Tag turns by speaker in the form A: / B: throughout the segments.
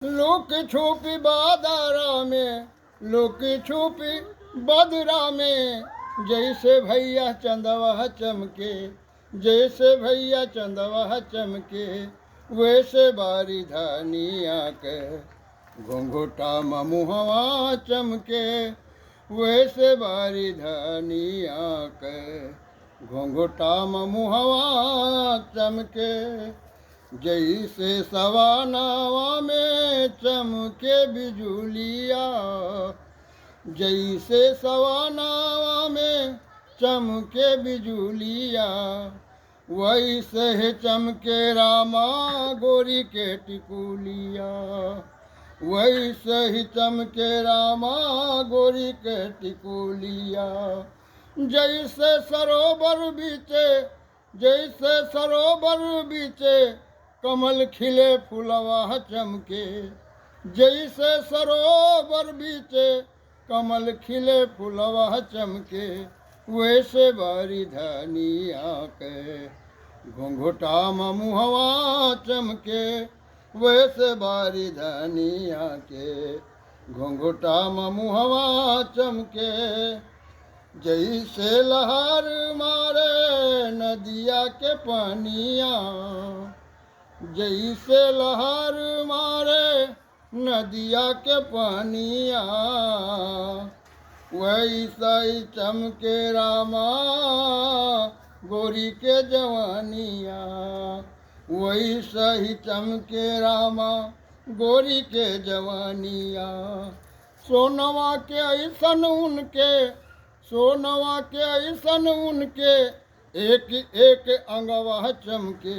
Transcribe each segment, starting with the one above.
A: Look छुपी बादरा में, look छुपी बदरा में, जैसे भैया चंदवा चमके, जैसे भैया चंदवा चमके, वैसे बारी धानिया के घुंघुटा मुहवा चमके, वैसे बारी धानिया के घुंघुटा मुहवा चमके, जैसे सवानावा में चमके बिजुलिया, जैसे सवानावा में चमके बिजुलिया, वैसे ही चमके रामा गोरी के टिकुलिया, वैसे ही चमके रामा गोरी के टिकुलिया, जैसे सरोवर बीचे, जैसे सरोवर बीचे कमल खिले फुलवा चमके, जैसे सरोवर बीचे कमल खिले फुलवा चमके, वैसे बारी धनिया के घुंघुटा मुहवा चमके, वैसे बारी धनिया के घुंघुटा मुहवा चमके, जैसे लहर मारे नदिया के पानिया, जैसे लहर मारे नदिया के पानिया, वैसा ही चमके रामा गोरी के जवानिया, वैसा ही चमके रामा गोरी के जवानिया, सोनवा के ऐसन उनके, सोनवा के ऐसन उनके एक एक अंगवा चमके,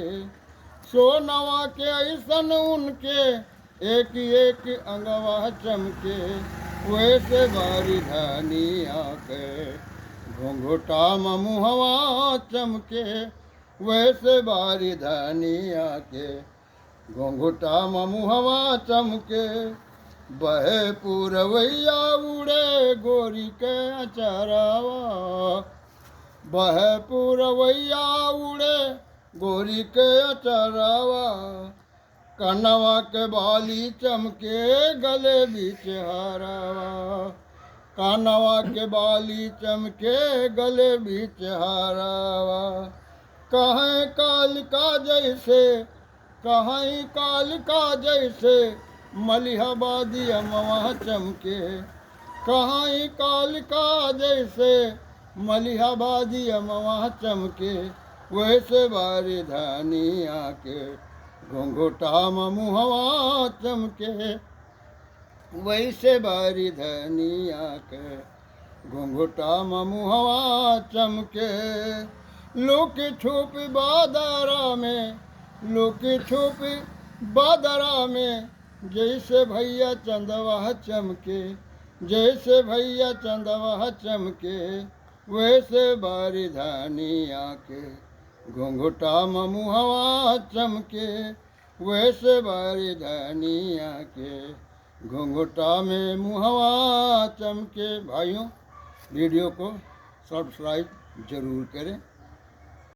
A: सोनवा के ऐसन उनके एक एक अंगवा चमके, वैसे बारी धनिया के घुंघुटा मुहवा चमके, वैसे बारी धनिया के घुंघुटा मुहवा चमके, बहे पुरवैया उड़े गोरी के अचरावा, बहे पुरवैया उड़े गोरी के अचरावा, कनवा के बाली चमके गले बीच हारावा, कनवा के बाली चमके गले बीच हारावा, कहीं कालिका जैसे, कहीं कालिका जैसे मलिहाबादी अमवा चमके, कहीं कालिका जैसे मलिहाबादी अमवा चमके, वैसे बारी धनिया के घुंघुटा मुहवा चमके, वैसे बारी धनिया के घुंघुटा मुहवा चमके, लुक छुप बादरा में, लुक छुप बादरा में, जैसे भैया चंदवा चमके, जैसे भैया चंदवा चमके, वैसे बारी धनिया के घुंघुटा मुहवा चमके, वैसे बारी धनिया के घुंघुटा में मुहवा चमके। भाइयों, वीडियो को सब्सक्राइब जरूर करें।